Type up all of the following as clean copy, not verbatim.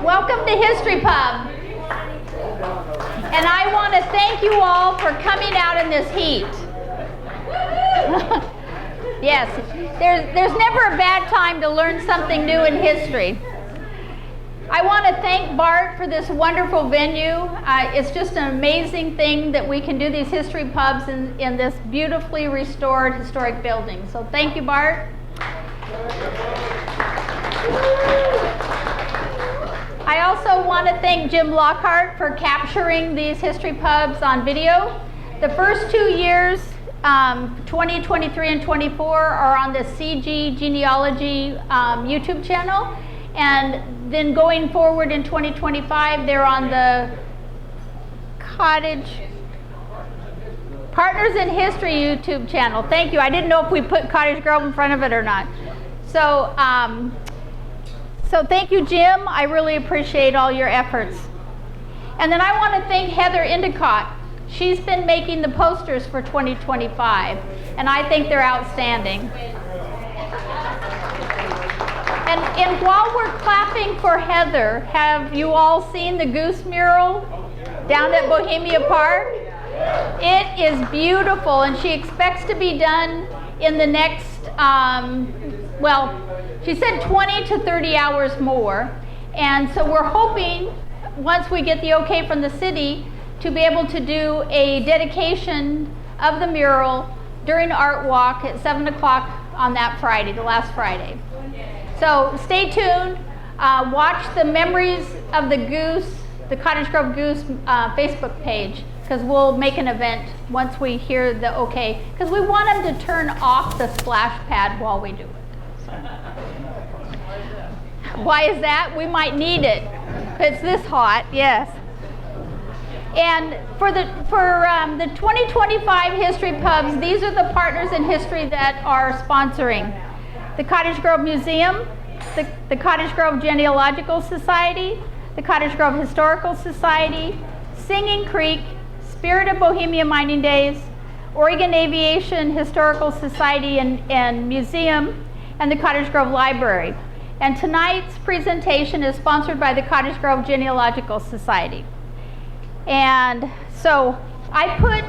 Welcome to History Pub. And I want to thank you all for coming out in this heat. Yes, there's never a bad time to learn something new in history. I want to thank Bart for this wonderful venue. It's just an amazing thing that we can do these history pubs in this beautifully restored historic building. So thank you, Bart. I also want to thank Jim Lockhart for capturing these history pubs on video. The first 2 years, 2023 and 24, are on the CG Genealogy YouTube channel. And then going forward in 2025, they're on the Cottage Partners in History YouTube channel. Thank you. I didn't know if we put Cottage Grove in front of it or not. So thank you, Jim. I really appreciate all your efforts. And then I want to thank Heather Endicott. She's been making the posters for 2025, and I think they're outstanding. And while we're clapping for Heather, have you all seen the goose mural down at Bohemia Park? It is beautiful, and she expects to be done in the next, she said 20 to 30 hours more. And so we're hoping, once we get the okay from the city, to be able to do a dedication of the mural during Art Walk at 7 o'clock on that Friday, the last Friday. So stay tuned. Watch the Memories of the Goose, the Cottage Grove Goose Facebook page, because we'll make an event once we hear the okay, because we want them to turn off the splash pad while we do it. So. Why is that? We might need it. It's this hot, yes. And for the 2025 History Pubs, these are the partners in history that are sponsoring. The Cottage Grove Museum, the Cottage Grove Genealogical Society, the Cottage Grove Historical Society, Singing Creek, Spirit of Bohemia Mining Days, Oregon Aviation Historical Society and Museum, and the Cottage Grove Library. And tonight's presentation is sponsored by the Cottage Grove Genealogical Society. And so I put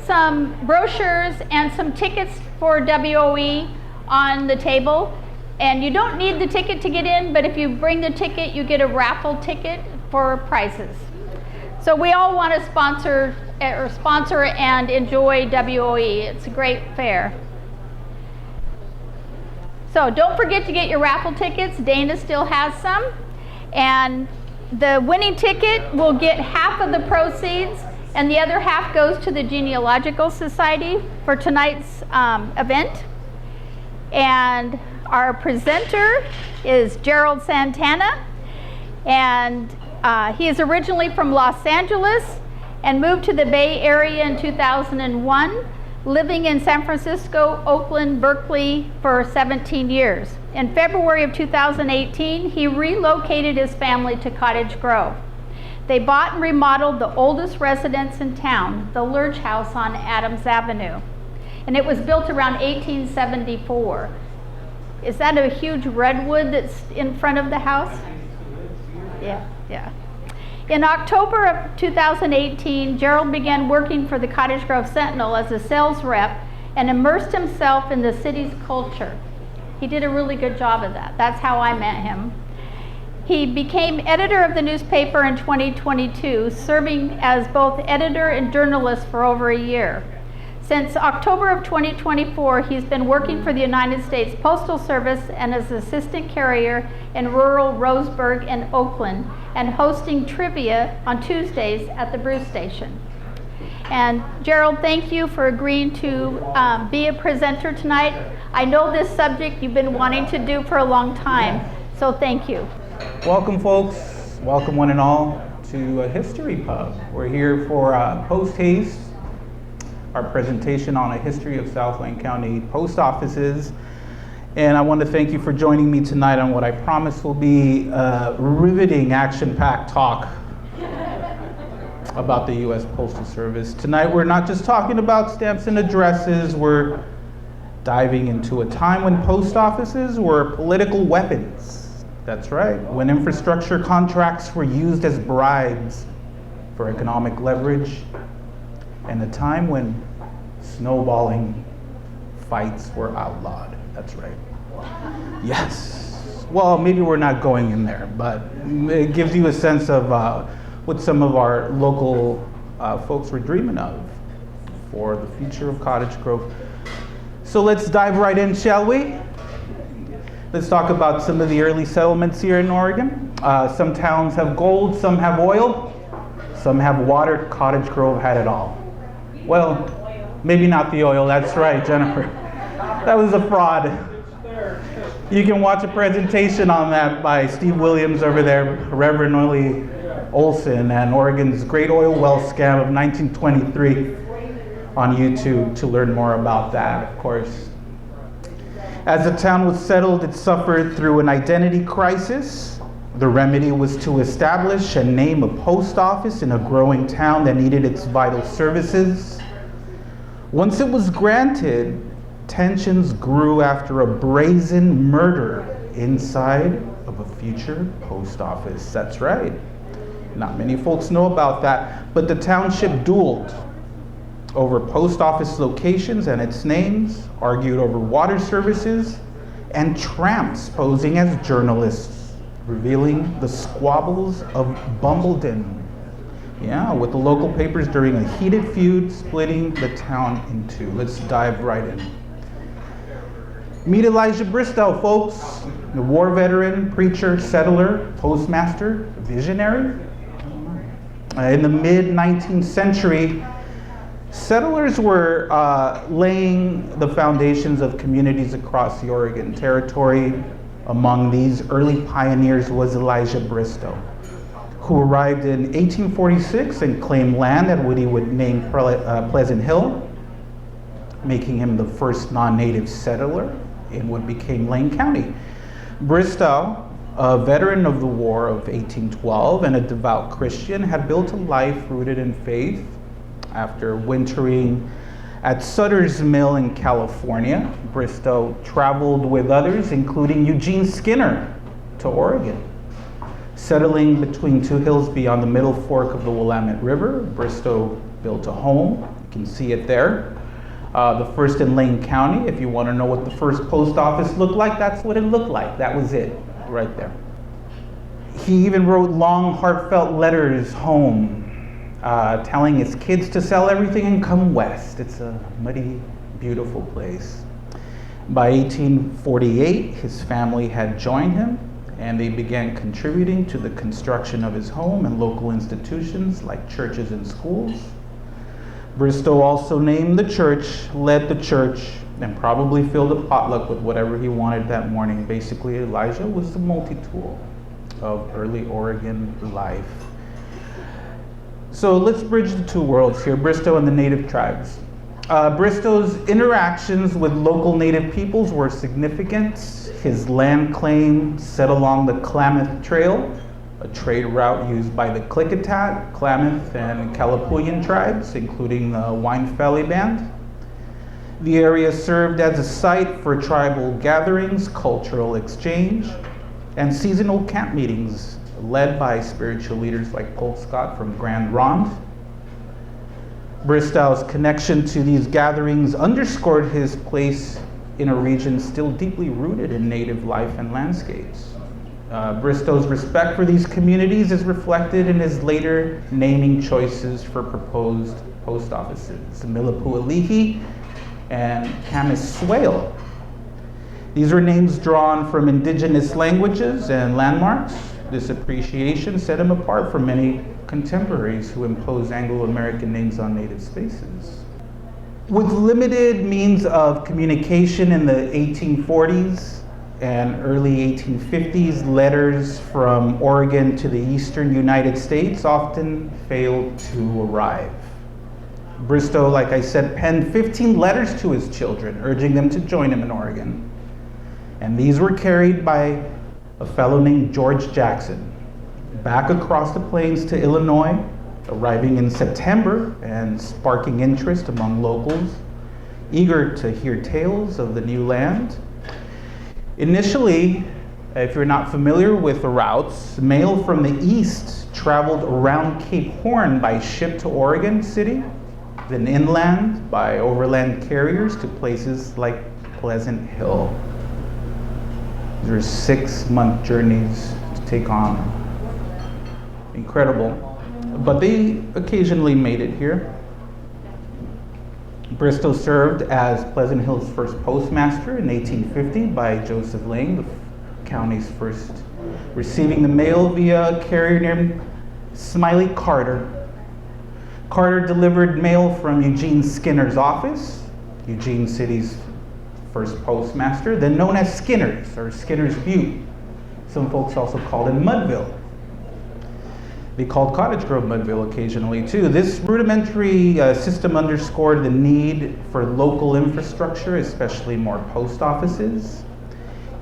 some brochures and some tickets for WOE on the table. And you don't need the ticket to get in, but if you bring the ticket, you get a raffle ticket for prizes. So we all want to sponsor and enjoy WOE. It's a great fair. So don't forget to get your raffle tickets. Dana still has some. And the winning ticket will get half of the proceeds, and the other half goes to the Genealogical Society for tonight's event. And our presenter is Gerald Santana, and he is originally from Los Angeles and moved to the Bay Area in 2001, living in San Francisco, Oakland, Berkeley for 17 years. In February of 2018, he relocated his family to Cottage Grove. They bought and remodeled the oldest residence in town, the Lurch House on Adams Avenue. And it was built around 1874. Is that a huge redwood that's in front of the house? Yeah. In October of 2018, Gerald began working for the Cottage Grove Sentinel as a sales rep and immersed himself in the city's culture. He did a really good job of that. That's how I met him. He became editor of the newspaper in 2022, serving as both editor and journalist for over a year. Since October of 2024, he's been working for the United States Postal Service and as assistant carrier in rural Roseburg and Oakland, and hosting trivia on Tuesdays at the Bruce Station. And Gerald, thank you for agreeing to be a presenter tonight. I know this subject you've been wanting to do for a long time, so thank you. Welcome, folks. Welcome, one and all, to a History Pub. We're here for post-haste, our presentation on a history of South Wayne County post offices. And I want to thank you for joining me tonight on what I promise will be a riveting, action-packed talk about the U.S. Postal Service. Tonight, we're not just talking about stamps and addresses, we're diving into a time when post offices were political weapons That's right. When infrastructure contracts were used as bribes for economic leverage, and a time when snowballing fights were outlawed. That's right. Yes. Well, maybe we're not going in there, but it gives you a sense of what some of our local folks were dreaming of for the future of Cottage Grove. So let's dive right in, shall we? Let's talk about some of the early settlements here in Oregon. Some towns have gold, some have oil, some have water. Cottage Grove had it all. Well, maybe not the oil, that's right, Jennifer. That was a fraud. You can watch a presentation on that by Steve Williams over there, Reverend Ollie Olson, and Oregon's Great Oil Well Scam of 1923 on YouTube to learn more about that, of course. As the town was settled, it suffered through an identity crisis. The remedy was to establish and name a post office in a growing town that needed its vital services. Once it was granted, tensions grew after a brazen murder inside of a future post office. That's right. Not many folks know about that, but the township dueled over post office locations and its names, argued over water services, and tramps posing as journalists, revealing the squabbles of Bumbledon. Yeah, with the local papers during a heated feud, splitting the town in two. Let's dive right in. Meet Elijah Bristow, folks. The war veteran, preacher, settler, postmaster, visionary. In the mid-19th century, settlers were laying the foundations of communities across the Oregon Territory. Among these early pioneers was Elijah Bristow, who arrived in 1846 and claimed land at what he would name Pleasant Hill, making him the first non-native settler in what became Lane County. Bristow, a veteran of the War of 1812 and a devout Christian, had built a life rooted in faith. After wintering at Sutter's Mill in California, Bristow traveled with others, including Eugene Skinner, to Oregon. Settling between two hills beyond the middle fork of the Willamette River, Bristow built a home. You can see it there. The first in Lane County. If you want to know what the first post office looked like, that's what it looked like. That was it, right there. He even wrote long, heartfelt letters home, telling his kids to sell everything and come west. It's a muddy, beautiful place. By 1848, his family had joined him, and they began contributing to the construction of his home and local institutions like churches and schools. Bristow also named the church, led the church, and probably filled a potluck with whatever he wanted that morning. Basically, Elijah was the multi-tool of early Oregon life. So let's bridge the two worlds here, Bristow and the native tribes. Bristow's interactions with local native peoples were significant. His land claim set along the Klamath Trail, a trade route used by the Klickitat, Klamath, and Kalapuyan tribes, including the Wine-Valley Band. The area served as a site for tribal gatherings, cultural exchange, and seasonal camp meetings led by spiritual leaders like Paul Scott from Grand Ronde. Bristow's connection to these gatherings underscored his place in a region still deeply rooted in native life and landscapes. Bristow's respect for these communities is reflected in his later naming choices for proposed post offices, Milipualihi and Kamiswale. These were names drawn from indigenous languages and landmarks. This appreciation set him apart from many contemporaries who imposed Anglo-American names on native spaces. With limited means of communication in the 1840s and early 1850s, letters from Oregon to the eastern United States often failed to arrive. Bristow, like I said, penned 15 letters to his children, urging them to join him in Oregon. And these were carried by a fellow named George Jackson, back across the plains to Illinois, arriving in September and sparking interest among locals, eager to hear tales of the new land. Initially, If you're not familiar with the routes, mail from the east traveled around Cape Horn by ship to Oregon City, then inland by overland carriers to places like Pleasant Hill. These are 6-month journeys to take on. Incredible. But they occasionally made it here. Bristow served as Pleasant Hill's first postmaster in 1850 by Joseph Lane, the county's first, receiving the mail via a carrier named Smiley Carter. Carter delivered mail from Eugene Skinner's office, Eugene City's first postmaster, then known as Skinner's or Skinner's Butte. Some folks also called it Mudville. They called Cottage Grove Mudville occasionally too. This rudimentary system underscored the need for local infrastructure, especially more post offices.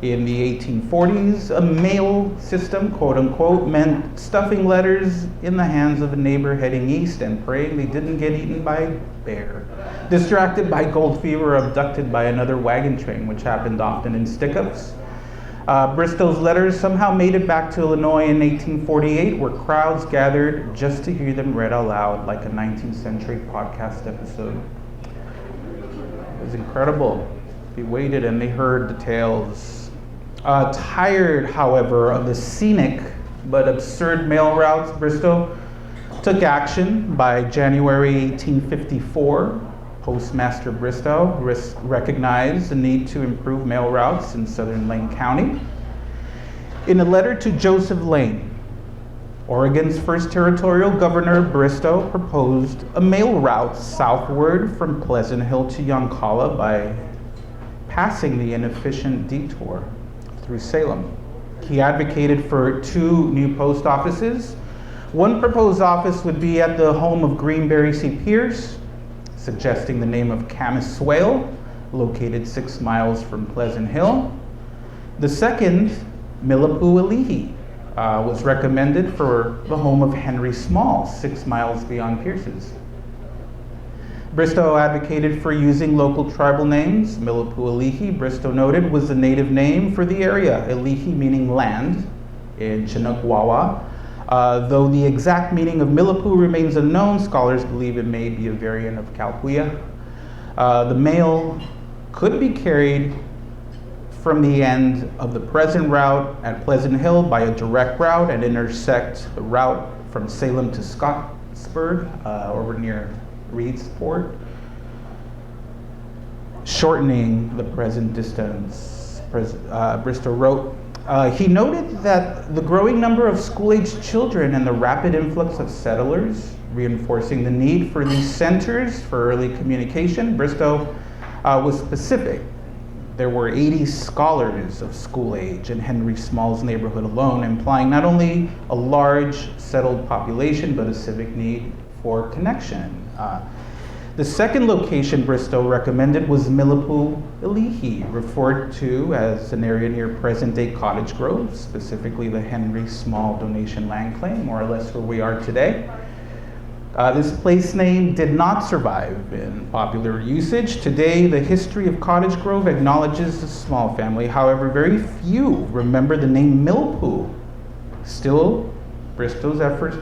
In the 1840s, a mail system, quote unquote, meant stuffing letters in the hands of a neighbor heading east and praying they didn't get eaten by a bear, distracted by gold fever, or abducted by another wagon train, which happened often in stick-ups. Bristow's letters somehow made it back to Illinois in 1848, where crowds gathered just to hear them read aloud like a 19th century podcast episode. It was incredible. They waited and they heard the tales. Tired, however, of the scenic but absurd mail routes, Bristow took action. By January 1854, Postmaster Bristow recognized the need to improve mail routes in southern Lane County. In a letter to Joseph Lane, Oregon's first territorial governor, Bristow proposed a mail route southward from Pleasant Hill to Yoncalla by passing the inefficient detour through Salem. He advocated for 2 new post offices. One proposed office would be at the home of Greenberry C. Pierce, suggesting the name of Camas Swale, located 6 miles from Pleasant Hill. The second, Millipoo-Elihi, was recommended for the home of Henry Small, 6 miles beyond Pierce's. Bristow advocated for using local tribal names. Millipoo-Elihi, Bristow noted, was the native name for the area, Elihi meaning land in Chinook Wawa. Though the exact meaning of Millipoo remains unknown, scholars believe it may be a variant of Calpuya. The mail could be carried from the end of the present route at Pleasant Hill by a direct route and intersect the route from Salem to Scottsburg, over near Reedsport, shortening the present distance. Bristow wrote, he noted that the growing number of school-aged children and the rapid influx of settlers, reinforcing the need for these centers for early communication. Bristow was specific. There were 80 scholars of school age in Henry Small's neighborhood alone, implying not only a large settled population, but a civic need for connection. The second location Bristow recommended was Millipoo-Elihi, referred to as an area near present-day Cottage Grove, specifically the Henry Small donation land claim, more or less where we are today. This place name did not survive in popular usage. Today, the history of Cottage Grove acknowledges the Small family. However, very few remember the name Millipoo. Still, Bristow's effort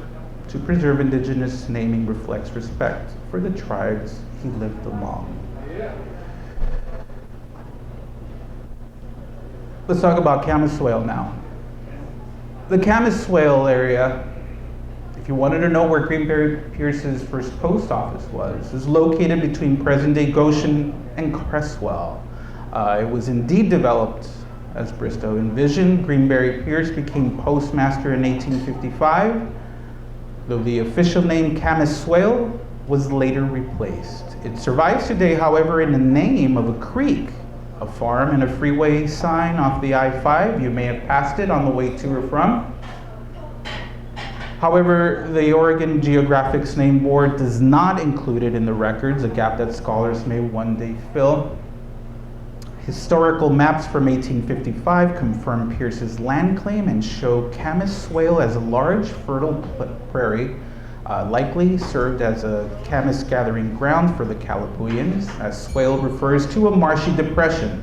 to preserve indigenous naming reflects respect for the tribes he lived among. Let's talk about Camas Swale now. The Camas Swale area, if you wanted to know where Greenberry Pierce's first post office was, is located between present-day Goshen and Cresswell. It was indeed developed as Bristow envisioned. Greenberry Pierce became postmaster in 1855, though the official name Camas Swale was later replaced. It survives today, however, in the name of a creek, a farm, and a freeway sign off the I-5. You may have passed it on the way to or from. However, the Oregon Geographic Name Board does not include it in the records, a gap that scholars may one day fill. Historical maps from 1855 confirm Pierce's land claim and show Camas Swale as a large, fertile prairie, likely served as a camas gathering ground for the Calapooians, as swale refers to a marshy depression.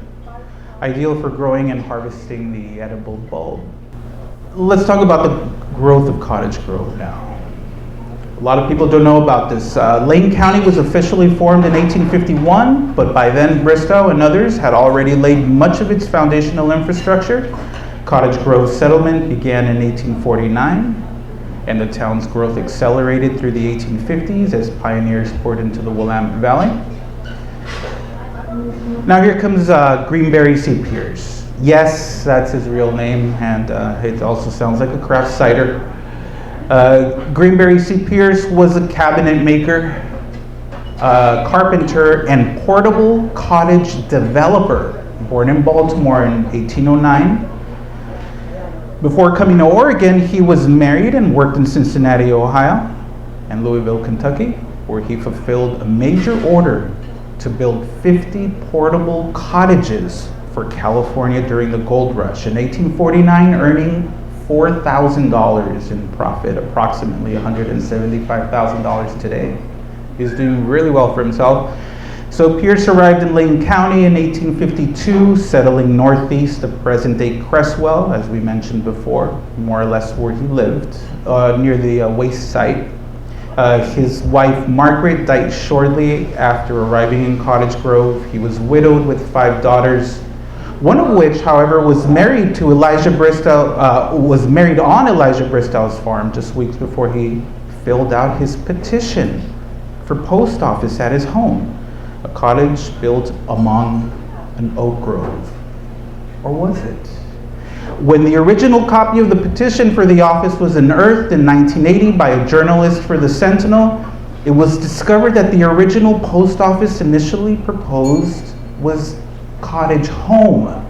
ideal for growing and harvesting the edible bulb. Let's talk about the growth of Cottage Grove now. A lot of people don't know about this. Lane County was officially formed in 1851, but by then Bristow and others had already laid much of its foundational infrastructure. Cottage Grove settlement began in 1849, and the town's growth accelerated through the 1850s as pioneers poured into the Willamette Valley. Now here comes Greenberry C. Pierce. Yes, that's his real name, and it also sounds like a craft cider. Greenberry C. Pierce was a cabinet maker, carpenter, and portable cottage developer, born in Baltimore in 1809. Before coming to Oregon, he was married and worked in Cincinnati, Ohio, and Louisville, Kentucky, where he fulfilled a major order to build 50 portable cottages for California during the gold rush in 1849, earning $4,000 in profit, approximately $175,000 today. He's doing really well for himself. So Pierce arrived in Lane County in 1852, settling northeast of present-day Creswell, as we mentioned before, more or less where he lived, near the waste site. His wife, Margaret, died shortly after arriving in Cottage Grove. He was widowed with 5 daughters, one of which, however, was married to Elijah Bristow, was married on Elijah Bristow's farm just weeks before he filled out his petition for post office at his home, a cottage built among an oak grove. Or was it? When the original copy of the petition for the office was unearthed in 1980 by a journalist for the Sentinel, it was discovered that the original post office initially proposed was Cottage Home,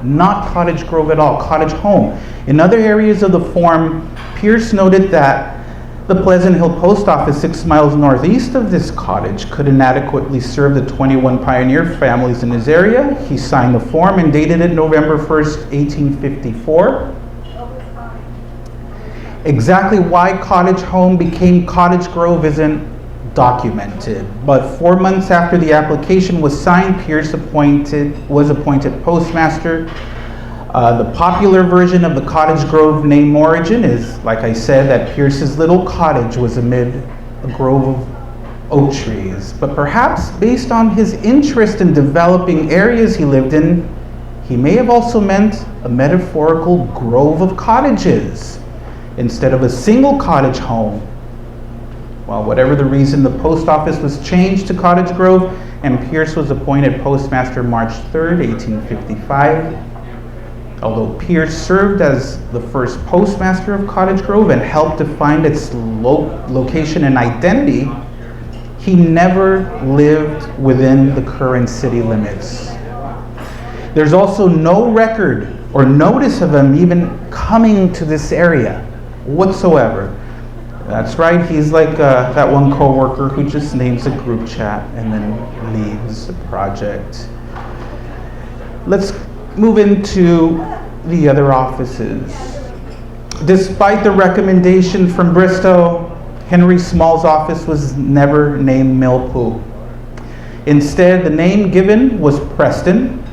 not Cottage Grove at all, Cottage Home. In other areas of the form, Pierce noted that the Pleasant Hill Post Office 6 miles northeast of this cottage could inadequately serve the 21 pioneer families in his area. He signed the form and dated it November 1st, 1854. Exactly why Cottage Home became Cottage Grove isn't documented, but 4 months after the application was signed, Pierce was appointed postmaster. The popular version of the Cottage Grove name origin is, like I said, that Pierce's little cottage was amid a grove of oak trees. But perhaps based on his interest in developing areas he lived in, he may have also meant a metaphorical grove of cottages instead of a single cottage home. Well, whatever the reason, the post office was changed to Cottage Grove, and Pierce was appointed postmaster March 3rd, 1855. Although Pierce served as the first postmaster of Cottage Grove and helped define its location and identity, he never lived within the current city limits. There's also no record or notice of him even coming to this area whatsoever. That's right, he's like that one coworker who just names a group chat and then leaves the project. Let's move into the other offices. Despite the recommendation from Bristow, Henry Small's office was never named Millpool. Instead, the name given was Preston,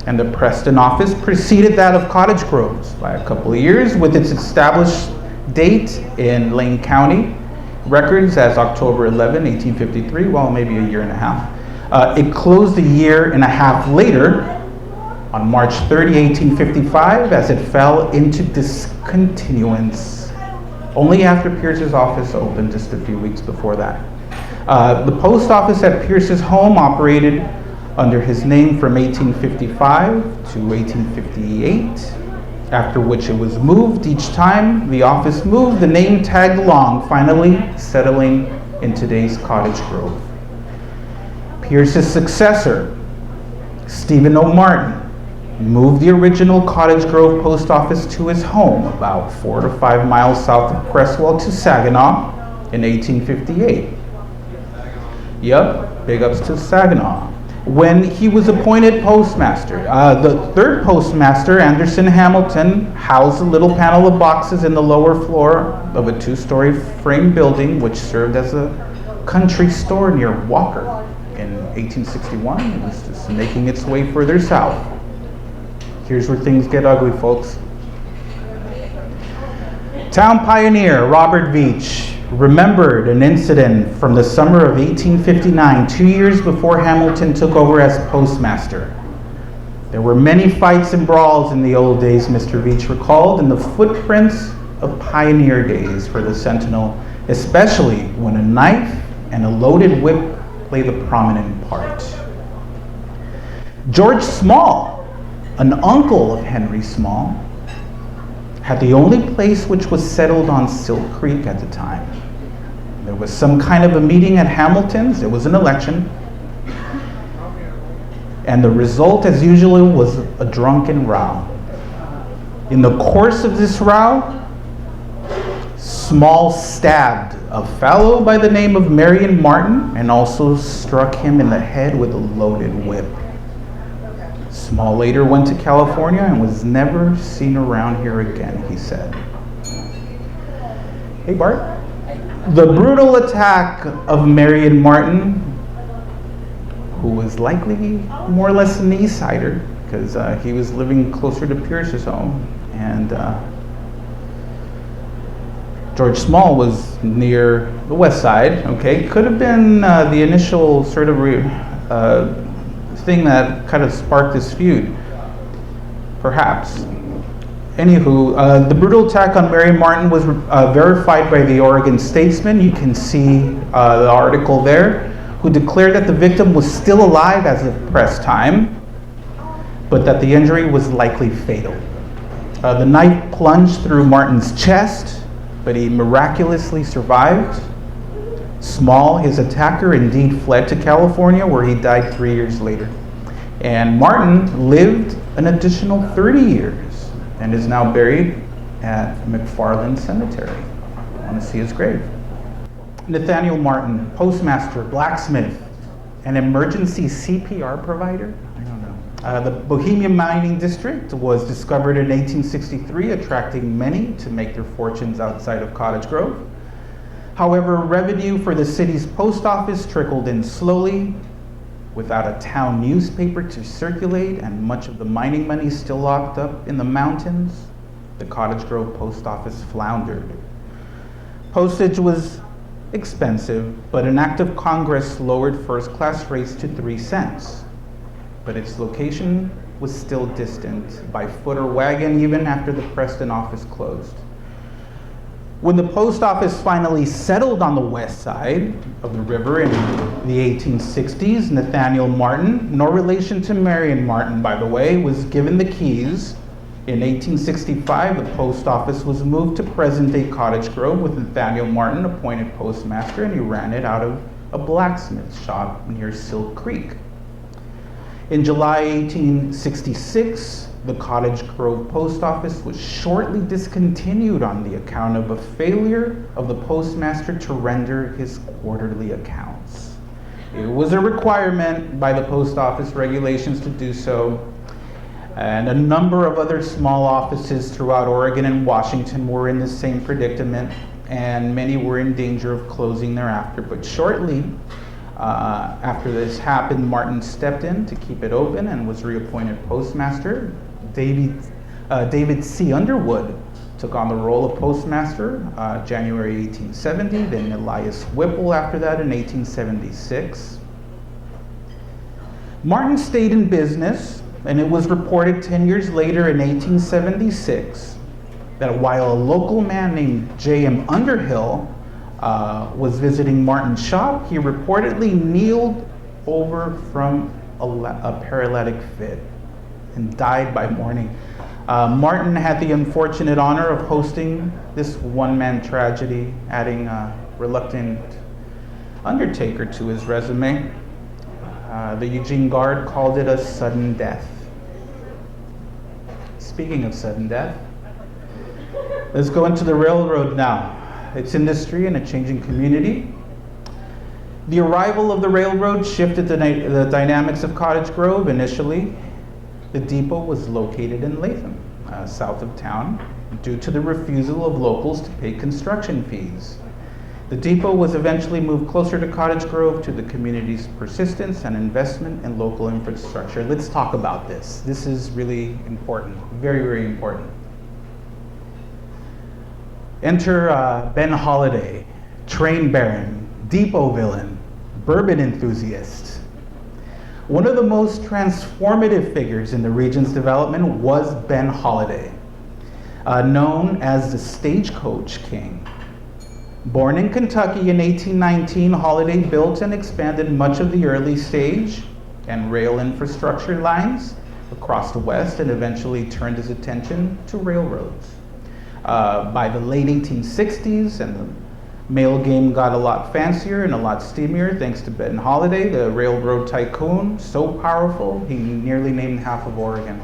and the Preston office preceded that of Cottage Groves by a couple of years, with its established date in Lane County records as October 11, 1853, well, maybe a year and a half. It closed a year and a half later on March 30, 1855, as it fell into discontinuance only after Pierce's office opened just a few weeks before that. The post office at Pierce's home operated under his name from 1855 to 1858, after which it was moved each time the office moved. The name tagged along, finally settling in today's Cottage Grove. Pierce's successor, Stephen O. Martin, moved the original Cottage Grove post office to his home about 4 to 5 miles south of Creswell to Saginaw in 1858. Yep, big ups to Saginaw. When he was appointed postmaster, the third postmaster, Anderson Hamilton, housed a little panel of boxes in the lower floor of a 2-story frame building which served as a country store near Walker in in 1861, it was just making its way further south. Here's where things get ugly, folks. Town pioneer Robert Veatch remembered an incident from the summer of 1859, 2 years before Hamilton took over as postmaster. There were many fights and brawls in the old days, Mr. Veatch recalled, and the footprints of pioneer days for the Sentinel, especially when a knife and a loaded whip played the prominent part. George Small, an uncle of Henry Small, had the only place which was settled on Silk Creek at the time. There was some kind of a meeting at Hamilton's. There was an election. And the result, as usual, was a drunken row. In the course of this row, Small stabbed a fellow by the name of Marion Martin and also struck him in the head with a loaded whip. Small later went to California and was never seen around here again, he said. Hey, Bart. The brutal attack of Marion Martin, who was likely more or less an East Sider, because he was living closer to Pierce's home, and George Small was near the West Side. Okay, could have been the initial sort of thing that kind of sparked this feud, perhaps. Anywho, the brutal attack on Marion Martin was verified by the Oregon Statesman. You can see the article there, who declared that the victim was still alive as of press time, but that the injury was likely fatal. The knife plunged through Martin's chest, but he miraculously survived. Small, his attacker, indeed fled to California, where he died 3 years later. And Martin lived an additional 30 years and is now buried at McFarland Cemetery. I want to see his grave. Nathaniel Martin, postmaster, blacksmith, an emergency CPR provider. I don't know. The Bohemian Mining District was discovered in 1863, attracting many to make their fortunes outside of Cottage Grove. However, revenue for the city's post office trickled in slowly, without a town newspaper to circulate and much of the mining money still locked up in the mountains. The Cottage Grove post office floundered. Postage was expensive, but an act of Congress lowered first-class rates to 3 cents. But its location was still distant, by foot or wagon, even after the Preston office closed. When the post office finally settled on the west side of the river in the 1860s, Nathaniel Martin, no relation to Marion Martin, by the way, was given the keys. In 1865, the post office was moved to present-day Cottage Grove, with Nathaniel Martin appointed postmaster, and he ran it out of a blacksmith shop near Silk Creek. In July 1866, the Cottage Grove post office was shortly discontinued on the account of a failure of the postmaster to render his quarterly accounts. It was a requirement by the post office regulations to do so, and a number of other small offices throughout Oregon and Washington were in the same predicament, and many were in danger of closing thereafter. But shortly after this happened, Martin stepped in to keep it open and was reappointed postmaster. David C. Underwood took on the role of postmaster January 1870, then Elias Whipple after that in 1876. Martin stayed in business, and it was reported 10 years later in 1876 that while a local man named J.M. Underhill was visiting Martin's shop, he reportedly kneeled over from a paralytic fit and died by morning. Martin had the unfortunate honor of hosting this one-man tragedy, adding a reluctant undertaker to his resume. The Eugene Guard called it a sudden death. Speaking of sudden death, let's go into the railroad now, its industry and a changing community. The arrival of the railroad shifted the dynamics of Cottage Grove. Initially, the depot was located in Latham, south of town, due to the refusal of locals to pay construction fees. The depot was eventually moved closer to Cottage Grove to the community's persistence and investment in local infrastructure. Let's talk about this. This is really important, very, very important. Enter Ben Holiday, train baron, depot villain, bourbon enthusiast. One of the most transformative figures in the region's development was Ben Holiday, known as the Stagecoach King. Born in Kentucky in 1819, Holiday built and expanded much of the early stage and rail infrastructure lines across the West and eventually turned his attention to railroads. By the late 1860s, and the mail game got a lot fancier and a lot steamier thanks to Ben Holiday, the railroad tycoon, so powerful he nearly named half of Oregon.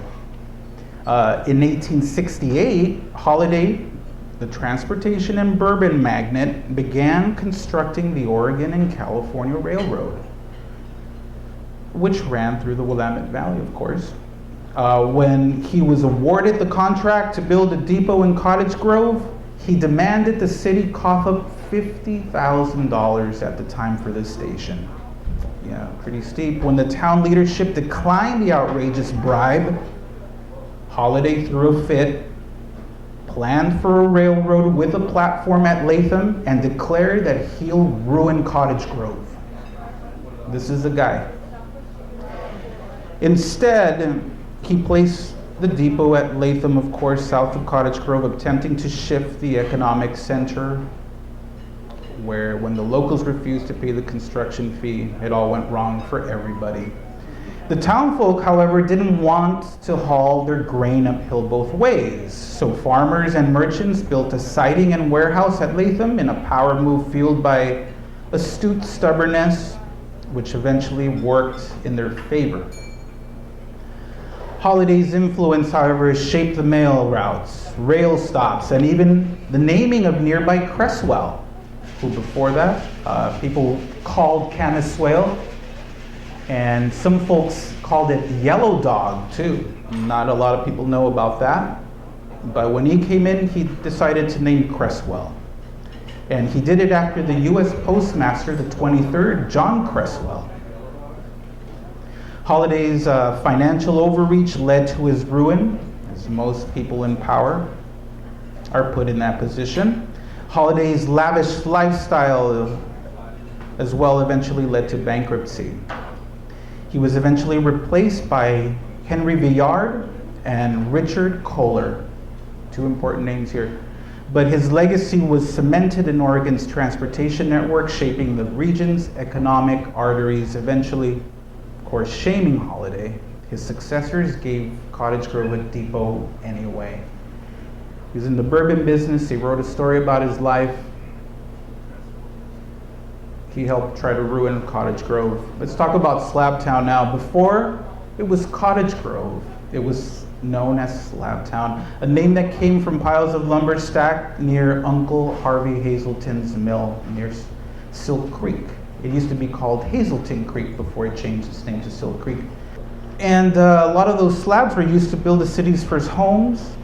In 1868, Holiday, the transportation and bourbon magnate, began constructing the Oregon and California Railroad, which ran through the Willamette Valley, of course. When he was awarded the contract to build a depot in Cottage Grove, he demanded the city cough up $50,000 at the time for this station. Yeah, pretty steep. When the town leadership declined the outrageous bribe, Holiday threw a fit, planned for a railroad with a platform at Latham, and declared that he'll ruin Cottage Grove. This is the guy. Instead, he placed the depot at Latham, of course, south of Cottage Grove, attempting to shift the economic center where, when the locals refused to pay the construction fee, it all went wrong for everybody. The townfolk, however, didn't want to haul their grain uphill both ways, so farmers and merchants built a siding and warehouse at Latham in a power move fueled by astute stubbornness, which eventually worked in their favor. Holiday's influence, however, shaped the mail routes, rail stops, and even the naming of nearby Cresswell, who before that people called Caniswale, and some folks called it Yellow Dog too. Not a lot of people know about that, but when he came in, he decided to name Cresswell. And he did it after the U.S. Postmaster, the 23rd, John Cresswell. Holiday's financial overreach led to his ruin, as most people in power are put in that position. Holiday's lavish lifestyle as well eventually led to bankruptcy. He was eventually replaced by Henry Villard and Richard Kohler, two important names here. But his legacy was cemented in Oregon's transportation network, shaping the region's economic arteries, eventually, of course, shaming Holiday. His successors gave Cottage Grove a depot anyway. He was in the bourbon business. He wrote a story about his life. He helped try to ruin Cottage Grove. Let's talk about Slabtown now. Before it was Cottage Grove, it was known as Slabtown, a name that came from piles of lumber stacked near Uncle Harvey Hazelton's mill near Silk Creek. It used to be called Hazelton Creek before it changed its name to Silk Creek. And a lot of those slabs were used to build the city's first homes.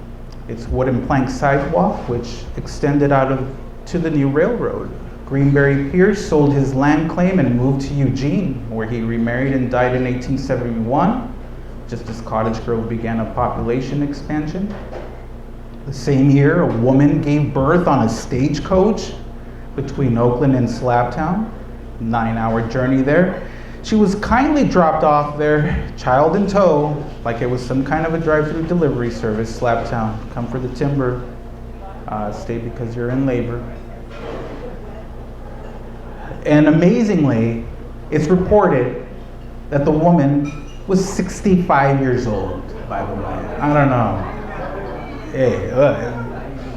Its wooden plank sidewalk, which extended out to the new railroad. Greenberry Pierce sold his land claim and moved to Eugene, where he remarried and died in 1871, just as Cottage Grove began a population expansion. The same year, a woman gave birth on a stagecoach between Oakland and Slabtown, 9-hour journey there. She was kindly dropped off there, child in tow, like it was some kind of a drive-through delivery service. Slabtown, come for the timber, stay because you're in labor. And amazingly, it's reported that the woman was 65 years old, by the way. I don't know. Hey, look,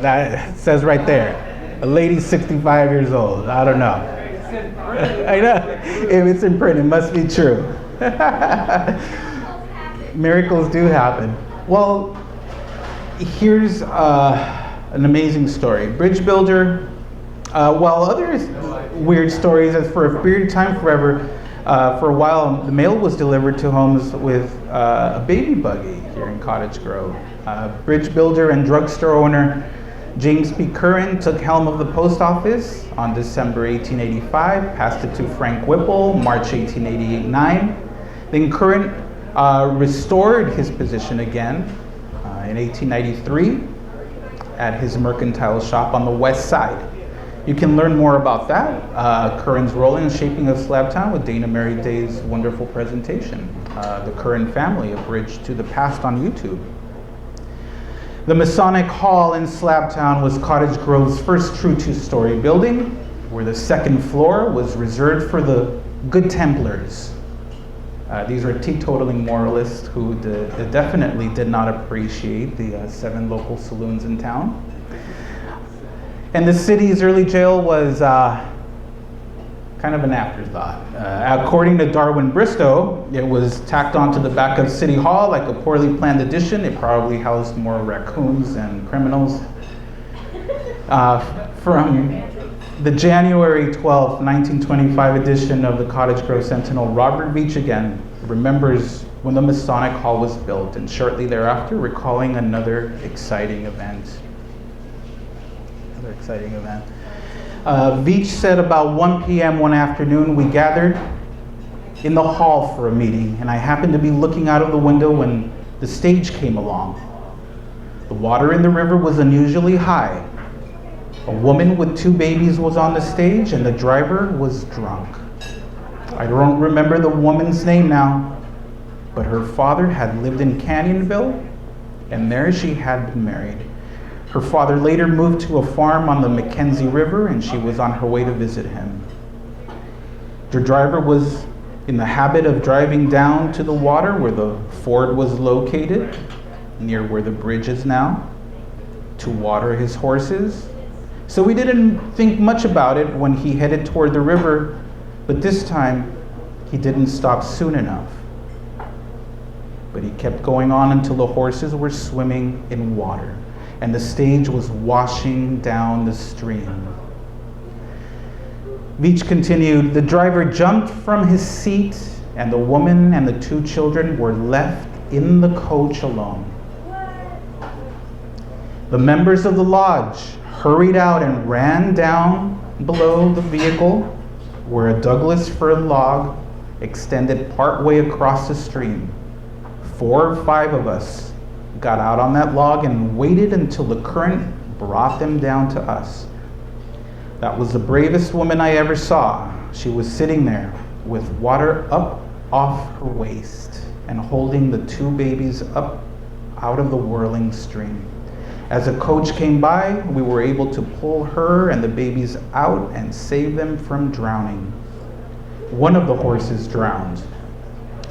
that says right there, a lady 65 years old. I don't know. I know. If it's in print, it must be true. Miracles do happen. Well, here's an amazing story. Bridge builder, while other weird stories, as for a period of time, forever, for a while, the mail was delivered to homes with a baby buggy here in Cottage Grove. Bridge builder and drugstore owner James P. Curran took helm of the post office on December 1885, passed it to Frank Whipple, March 1889. Then Curran restored his position again in 1893 at his mercantile shop on the west side. You can learn more about that, Curran's role in shaping of Slabtown with Dana Mary Day's wonderful presentation, The Curran Family, A Bridge to the Past on YouTube. The Masonic Hall in Slabtown was Cottage Grove's first true two-story building, where the second floor was reserved for the Good Templars. These are teetotaling moralists who definitely did not appreciate the 7 local saloons in town. And the city's early jail was kind of an afterthought. According to Darwin Bristow, it was tacked onto the back of City Hall like a poorly planned addition. It probably housed more raccoons and criminals. From the January 12, 1925 edition of the Cottage Grove Sentinel, Robert Veach again remembers when the Masonic Hall was built, and shortly thereafter recalling another exciting event. Veach said about 1 p.m. one afternoon, we gathered in the hall for a meeting, and I happened to be looking out of the window when the stage came along. The water in the river was unusually high. A woman with 2 babies was on the stage, and the driver was drunk. I don't remember the woman's name now, but her father had lived in Canyonville, and there she had been married. Her father later moved to a farm on the Mackenzie River, and she was on her way to visit him. The driver was in the habit of driving down to the water where the ford was located, near where the bridge is now, to water his horses. So we didn't think much about it when he headed toward the river, but this time he didn't stop soon enough. But he kept going on until the horses were swimming in water and the stage was washing down the stream. Veach continued, the driver jumped from his seat and the woman and the 2 children were left in the coach alone. The members of the lodge hurried out and ran down below the vehicle where a Douglas fir log extended partway across the stream. 4 or 5 of us got out on that log and waited until the current brought them down to us. That was the bravest woman I ever saw. She was sitting there with water up off her waist and holding the 2 babies up out of the whirling stream. As a coach came by, we were able to pull her and the babies out and save them from drowning. One of the horses drowned.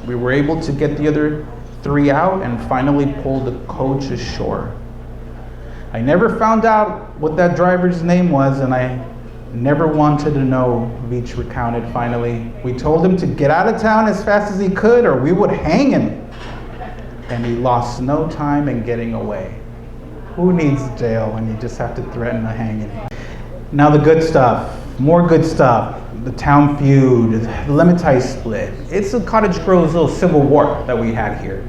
We were able to get the other 3 out and finally pulled the coach ashore. I never found out what that driver's name was, and I never wanted to know, Veach recounted finally. We told him to get out of town as fast as he could or we would hang him. And he lost no time in getting away. Who needs jail when you just have to threaten a hanging? Now the good stuff, more good stuff. The town feud, the Lemmetai split. It's a Cottage Grove's little civil war that we had here.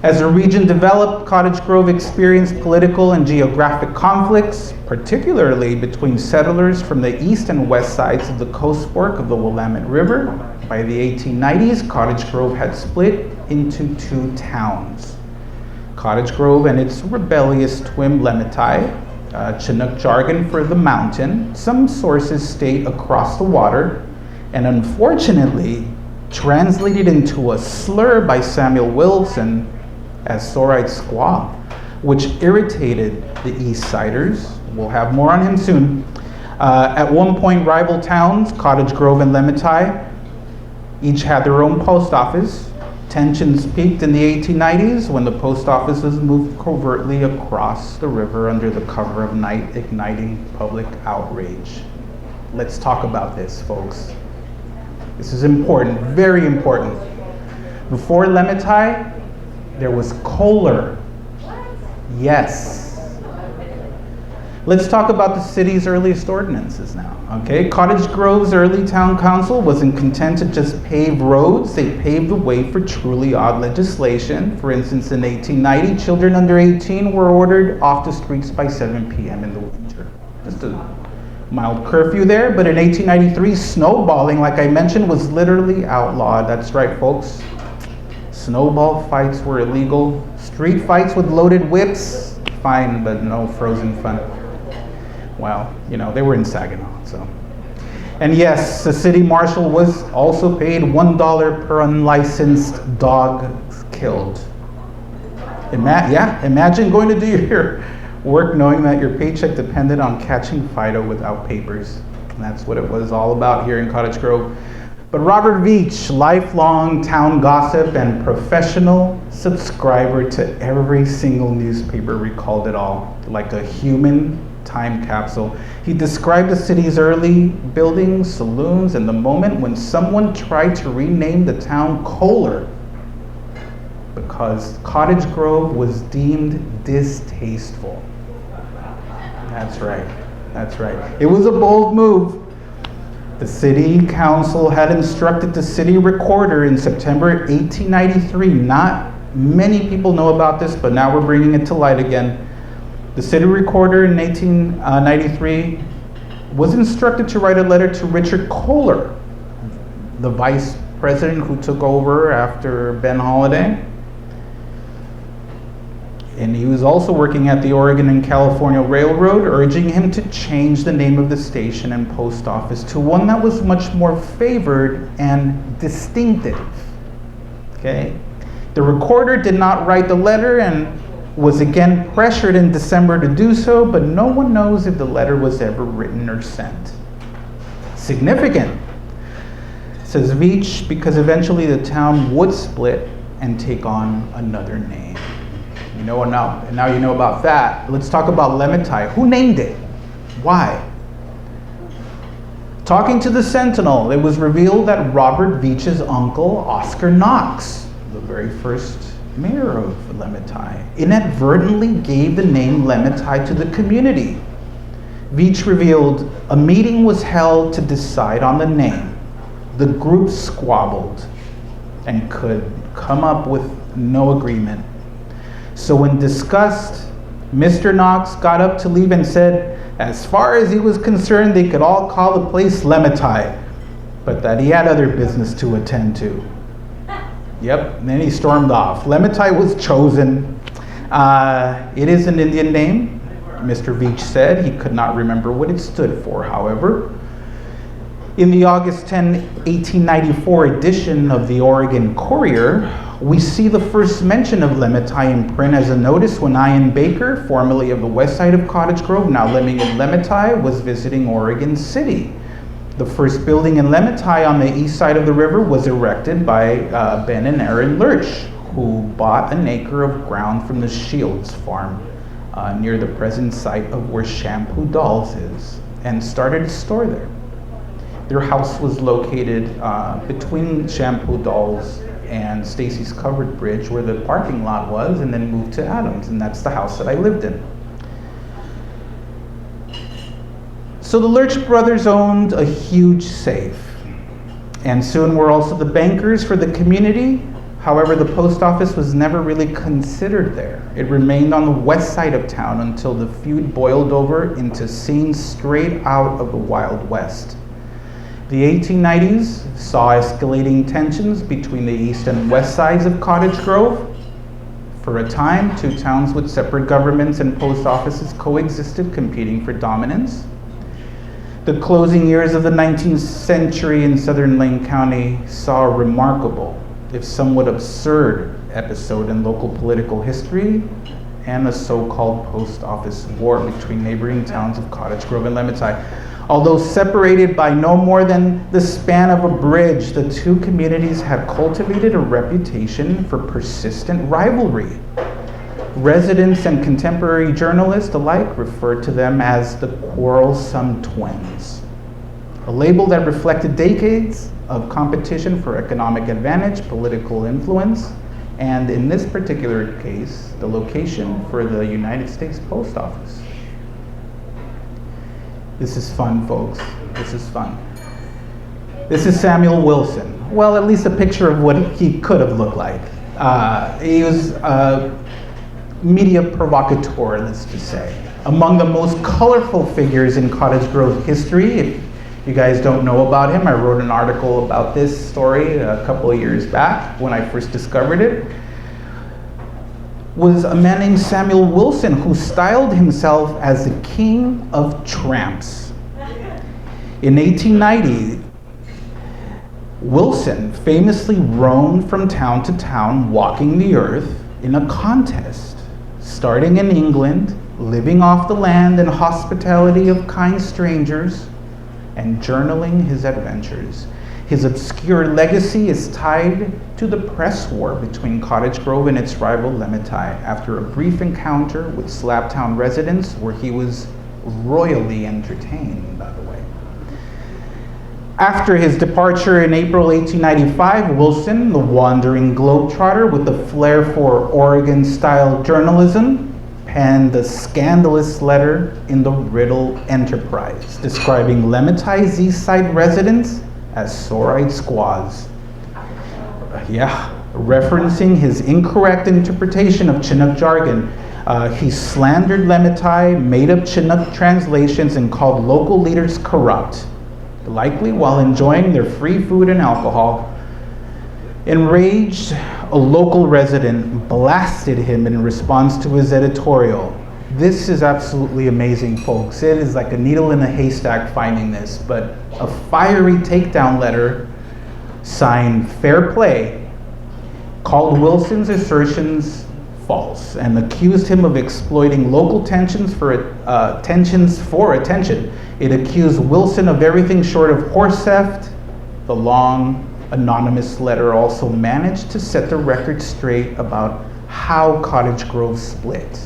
As the region developed, Cottage Grove experienced political and geographic conflicts, particularly between settlers from the east and west sides of the coast fork of the Willamette River. By the 1890s, Cottage Grove had split into 2 towns. Cottage Grove and its rebellious twin Lemmetai, Chinook jargon for the mountain. Some sources state across the water, and unfortunately translated into a slur by Samuel Wilson as Sorite Squaw, which irritated the East Siders. We'll have more on him soon. At one point, rival towns, Cottage Grove and Lemmetai, each had their own post office. Tensions peaked in the 1890s when the post offices moved covertly across the river under the cover of night, igniting public outrage. Let's talk about this, folks. This is important, very important. Before Lemmetai, there was Kohler. Yes. Let's talk about the city's earliest ordinances now, okay? Cottage Grove's early town council wasn't content to just pave roads. They paved the way for truly odd legislation. For instance, in 1890, children under 18 were ordered off the streets by 7 p.m. in the winter. Just a mild curfew there, but in 1893, snowballing, like I mentioned, was literally outlawed. That's right, folks. Snowball fights were illegal. Street fights with loaded whips, fine, but no frozen fun. Well, you know, they were in Saginaw, so. And yes, the city marshal was also paid $1 per unlicensed dog killed. Imagine going to do your work knowing that your paycheck depended on catching Fido without papers. And that's what it was all about here in Cottage Grove. But Robert Veach, lifelong town gossip and professional subscriber to every single newspaper, recalled it all like a human time capsule. He described the city's early buildings, saloons, and the moment when someone tried to rename the town Kohler because Cottage Grove was deemed distasteful. That's right. It was a bold move. The city council had instructed the city recorder in September 1893. Not many people know about this, but now we're bringing it to light again. The city recorder in 1893 was instructed to write a letter to Richard Kohler, the vice president who took over after Ben Holiday. And he was also working at the Oregon and California Railroad, urging him to change the name of the station and post office to one that was much more favored and distinctive. Okay? The recorder did not write the letter and was again pressured in December to do so, but no one knows if the letter was ever written or sent. Significant, says Veach, because eventually the town would split and take on another name. You know, now you know about that. Let's talk about Lemitai. Who named it? Why? Talking to the Sentinel, it was revealed that Robert Veach's uncle, Oscar Knox, the very first mayor of Lemitai, inadvertently gave the name Lemitai to the community. Veach revealed a meeting was held to decide on the name. The group squabbled and could come up with no agreement. So when discussed, Mr. Knox got up to leave and said, as far as he was concerned, they could all call the place Lemitai, but that he had other business to attend to. Yep, and then he stormed off. Lemitai was chosen. It is an Indian name, Mr. Veach said. He could not remember what it stood for, however. In the August 10, 1894 edition of the Oregon Courier, we see the first mention of Lemitai in print as a notice when Ian Baker, formerly of the west side of Cottage Grove, now living in Lemitai, was visiting Oregon City. The first building in Lemitai on the east side of the river was erected by Ben and Aaron Lurch, who bought an acre of ground from the Shields farm near the present site of where Shampoo Dolls is, and started a store there. Their house was located between Shampoo Dolls and Stacy's Covered Bridge, where the parking lot was, and then moved to Adams, and that's the house that I lived in. So the Lurch brothers owned a huge safe, and soon were also the bankers for the community. However, the post office was never really considered there. It remained on the west side of town until the feud boiled over into scenes straight out of the Wild West. The 1890s saw escalating tensions between the east and west sides of Cottage Grove. For a time, two towns with separate governments and post offices coexisted, competing for dominance. The closing years of the 19th century in southern Lane County saw a remarkable, if somewhat absurd, episode in local political history and the so-called post office war between neighboring towns of Cottage Grove and Lemitai. Although separated by no more than the span of a bridge, the two communities have cultivated a reputation for persistent rivalry. Residents and contemporary journalists alike referred to them as the quarrelsome twins, a label that reflected decades of competition for economic advantage, political influence, and in this particular case, the location for the United States Post Office. This is fun, folks. This is fun. This is Samuel Wilson. Well, at least a picture of what he could have looked like. He was a media provocateur, let's just say. Among the most colorful figures in Cottage Grove history. If you guys don't know about him, I wrote an article about this story a couple of years back when I first discovered it. Was a man named Samuel Wilson who styled himself as the king of tramps. In 1890, Wilson famously roamed from town to town walking the earth in a contest, starting in England, living off the land and hospitality of kind strangers, and journaling his adventures. His obscure legacy is tied to the press war between Cottage Grove and its rival Lemmetai after a brief encounter with Slabtown residents where he was royally entertained, by the way. After his departure in April 1895, Wilson, the wandering globetrotter with a flair for Oregon-style journalism, penned a scandalous letter in the Riddle Enterprise, describing Lemmetai's East Side residents as sore-eyed squaws. Referencing his incorrect interpretation of Chinook jargon, he slandered Lemmetai, made up Chinook translations, and called local leaders corrupt, likely while enjoying their free food and alcohol. Enraged, a local resident blasted him in response to his editorial. This is absolutely amazing, folks. It is like a needle in a haystack finding this, but a fiery takedown letter signed Fair Play called Wilson's assertions false and accused him of exploiting local tensions for attention. It accused Wilson of everything short of horse theft. The long, anonymous letter also managed to set the record straight about how Cottage Grove split.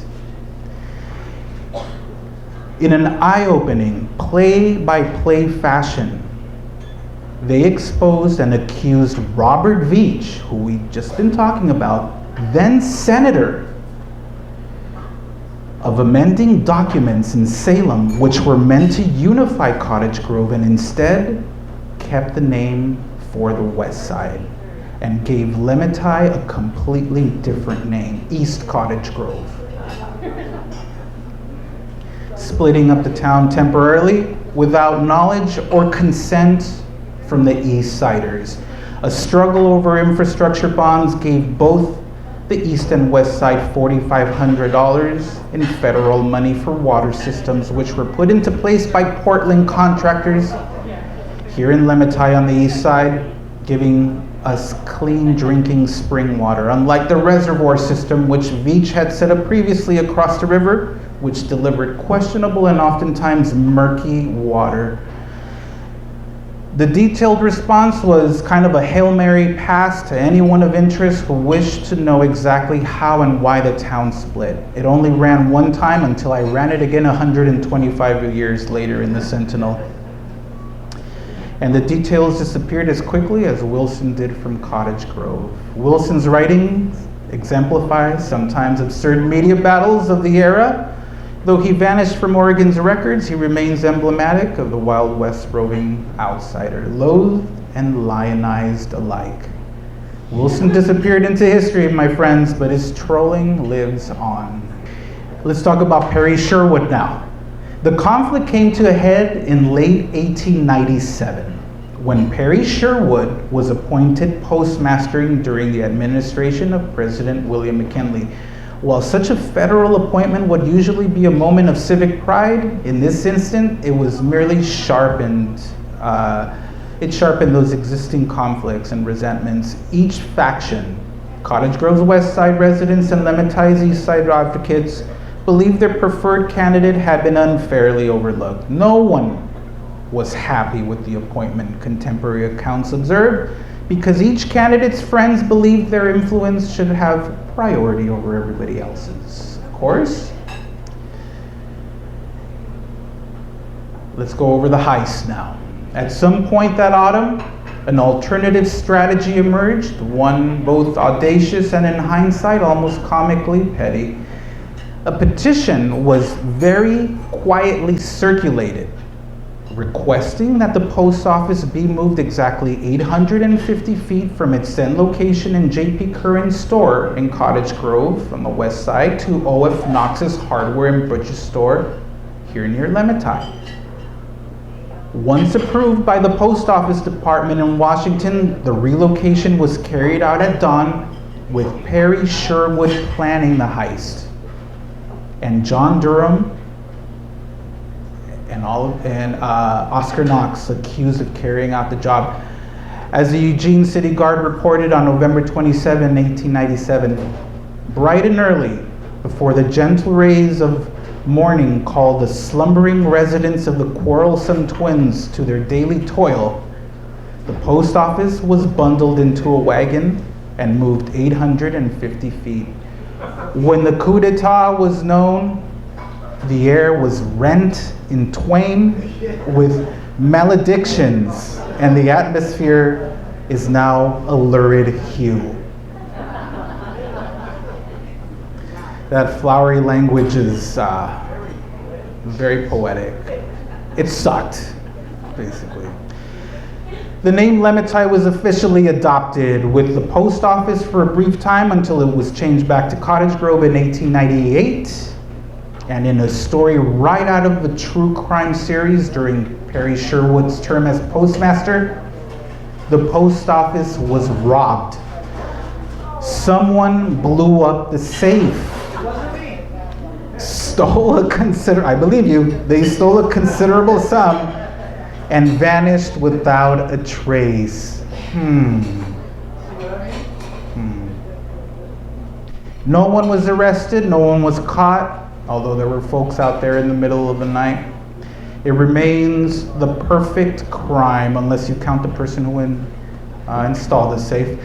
In an eye-opening, play-by-play fashion, they exposed and accused Robert Veach, who we've just been talking about, then senator, of amending documents in Salem which were meant to unify Cottage Grove and instead kept the name for the West Side and gave Lemmetai a completely different name, East Cottage Grove. Splitting up the town temporarily without knowledge or consent from the East Siders. A struggle over infrastructure bonds gave both the East and West Side $4,500 in federal money for water systems, which were put into place by Portland contractors here in Lemmetai on the East Side, giving us clean drinking spring water, unlike the reservoir system which Veach had set up previously across the river, which delivered questionable and oftentimes murky water. The detailed response was kind of a Hail Mary pass to anyone of interest who wished to know exactly how and why the town split. It only ran one time until I ran it again 125 years later in the Sentinel. And the details disappeared as quickly as Wilson did from Cottage Grove. Wilson's writings exemplify sometimes absurd media battles of the era. Though he vanished from Oregon's records, he remains emblematic of the Wild West roving outsider, loathed and lionized alike. Wilson disappeared into history, my friends, but his trolling lives on. Let's talk about Perry Sherwood now. The conflict came to a head in late 1897, when Perry Sherwood was appointed postmaster during the administration of President William McKinley. While such a federal appointment would usually be a moment of civic pride, in this instant, it was merely sharpened. It sharpened those existing conflicts and resentments. Each faction, Cottage Grove's West Side residents and Lemmetai's East Side advocates, believed their preferred candidate had been unfairly overlooked. No one was happy with the appointment, contemporary accounts observed, because each candidate's friends believed their influence should have priority over everybody else's. Of course, let's go over the heist now. At some point that autumn, an alternative strategy emerged, one both audacious and in hindsight almost comically petty. A petition was very quietly circulated requesting that the post office be moved exactly 850 feet from its then location in J.P. Curran's store in Cottage Grove on the west side to O.F. Knox's hardware and butcher store here near Lemitai. Once approved by the Post Office Department in Washington, the relocation was carried out at dawn with Perry Sherwood planning the heist, and John Durham and Oscar Knox accused of carrying out the job. As the Eugene City Guard reported on November 27, 1897, bright and early, before the gentle rays of morning called the slumbering residents of the quarrelsome twins to their daily toil, the post office was bundled into a wagon and moved 850 feet. When the coup d'etat was known, the air was rent in twain with maledictions, and the atmosphere is now a lurid hue. That flowery language is very poetic. It sucked, basically. The name Lemitai was officially adopted with the post office for a brief time until it was changed back to Cottage Grove in 1898. And in a story right out of the true crime series during Perry Sherwood's term as postmaster, the post office was robbed. Someone blew up the safe. I believe you, they stole a considerable sum and vanished without a trace. No one was arrested, no one was caught, although there were folks out there in the middle of the night. It remains the perfect crime, unless you count the person who installed the safe.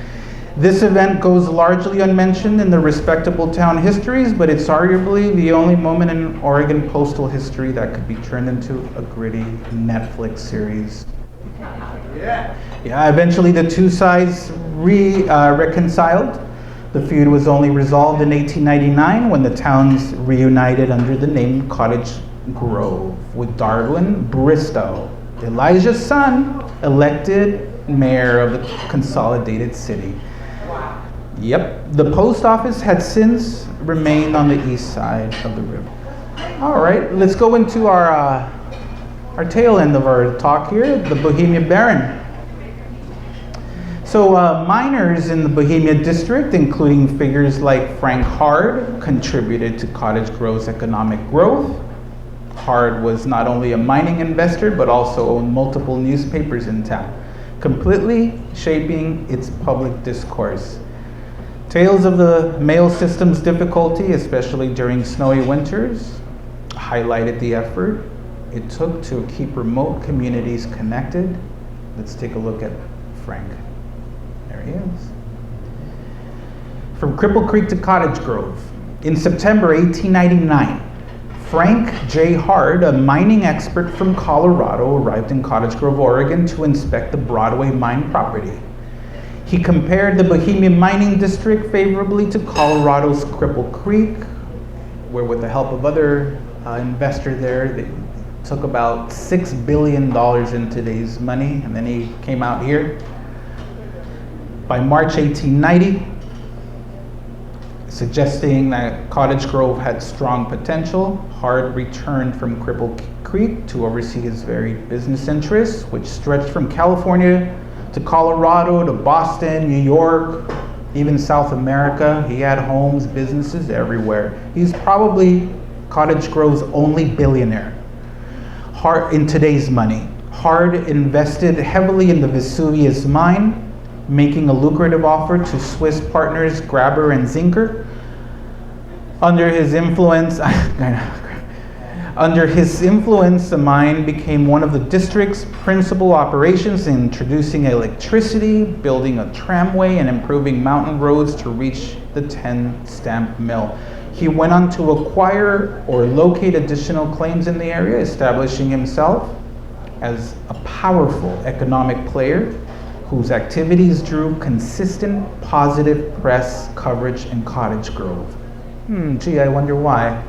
This event goes largely unmentioned in the respectable town histories, but it's arguably the only moment in Oregon postal history that could be turned into a gritty Netflix series. Yeah, eventually the two sides reconciled. The feud was only resolved in 1899 when the towns reunited under the name Cottage Grove, with Darwin Bristow, Elijah's son, elected mayor of the consolidated city. Yep, the post office had since remained on the east side of the river. All right, let's go into our tail end of our talk here, the Bohemia Baron. So miners in the Bohemia district, including figures like Frank Hard, contributed to Cottage Grove's economic growth. Hard was not only a mining investor, but also owned multiple newspapers in town, completely shaping its public discourse. Tales of the mail system's difficulty, especially during snowy winters, highlighted the effort it took to keep remote communities connected. Let's take a look at Frank. There he is. From Cripple Creek to Cottage Grove. In September 1899, Frank J. Hard, a mining expert from Colorado, arrived in Cottage Grove, Oregon to inspect the Broadway mine property. He compared the Bohemia mining district favorably to Colorado's Cripple Creek, where with the help of other investors there, they took about $6 billion in today's money, and then he came out here. By March 1890, suggesting that Cottage Grove had strong potential, Hard returned from Cripple Creek to oversee his varied business interests, which stretched from California to Colorado to Boston, New York, even South America. He had homes, businesses everywhere. He's probably Cottage Grove's only billionaire. Hard, in today's money, Hard invested heavily in the Vesuvius mine, making a lucrative offer to Swiss partners Graber and Zinker. Under his influence, the mine became one of the district's principal operations, introducing electricity, building a tramway, and improving mountain roads to reach the 10-stamp mill. He went on to acquire or locate additional claims in the area, establishing himself as a powerful economic player whose activities drew consistent positive press coverage in Cottage Grove. Gee, I wonder why.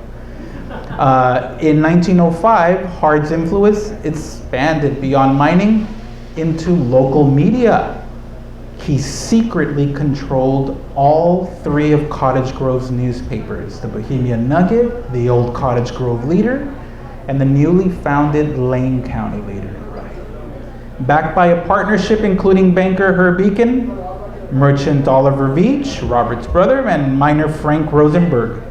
In 1905, Hard's influence expanded beyond mining into local media. He secretly controlled all three of Cottage Grove's newspapers, the Bohemian Nugget, the Old Cottage Grove Leader, and the newly founded Lane County Leader. Backed by a partnership including banker Herb Beacon, merchant Oliver Veach, Robert's brother, and miner Frank Rosenberg.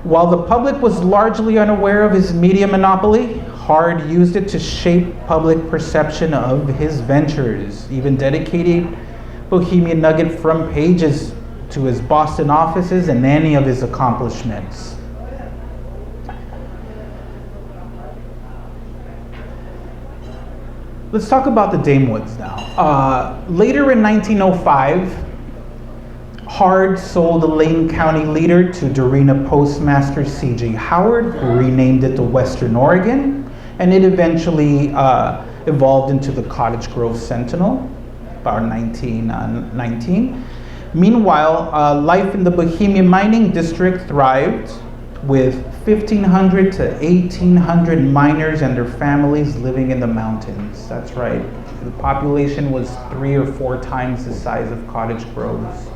While the public was largely unaware of his media monopoly, Hard used it to shape public perception of his ventures, even dedicating Bohemian Nugget front pages to his Boston offices and any of his accomplishments. Let's talk about the Damewoods now. Later in 1905, Hard sold the Lane County Leader to Dorena postmaster C.J. Howard, who renamed it the Western Oregon, and it eventually evolved into the Cottage Grove Sentinel, about 1919. Meanwhile, life in the Bohemian mining district thrived, with 1,500 to 1,800 miners and their families living in the mountains. That's right. The population was 3 or 4 times the size of Cottage Grove's,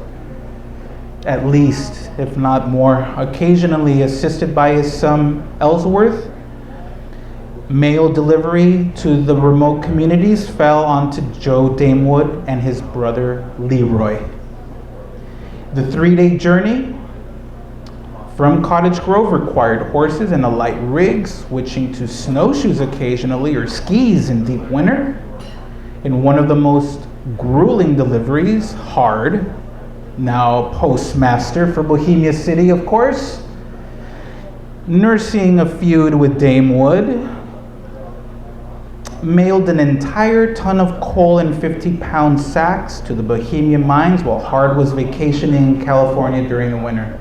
at least, if not more. Occasionally assisted by his son Ellsworth, mail delivery to the remote communities fell onto Joe Damewood and his brother Leroy. The 3-day journey from Cottage Grove required horses and a light rig, switching to snowshoes occasionally or skis in deep winter. In one of the most grueling deliveries, Hard, now postmaster for Bohemia City, of course, nursing a feud with Damewood, mailed an entire ton of coal in 50-pound sacks to the Bohemian mines while Hard was vacationing in California during the winter.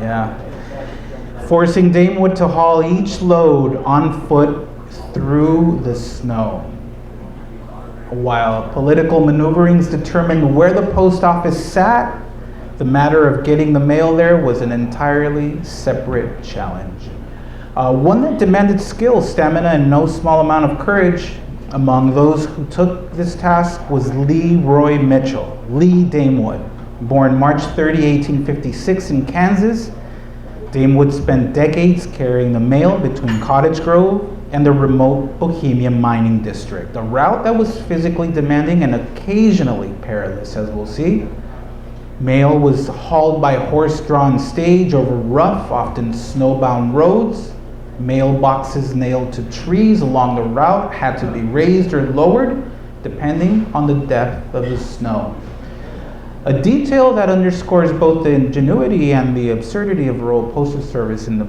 Yeah. Forcing Damewood to haul each load on foot through the snow. While political maneuverings determined where the post office sat, the matter of getting the mail there was an entirely separate challenge. One that demanded skill, stamina, and no small amount of courage. Among those who took this task was Leroy Mitchell, Lee Damewood. Born March 30, 1856 in Kansas, Damewood spent decades carrying the mail between Cottage Grove and the remote Bohemian mining district, a route that was physically demanding and occasionally perilous, as we'll see. Mail was hauled by horse-drawn stage over rough, often snowbound roads. Mailboxes nailed to trees along the route had to be raised or lowered, depending on the depth of the snow. A detail that underscores both the ingenuity and the absurdity of rural postal service in the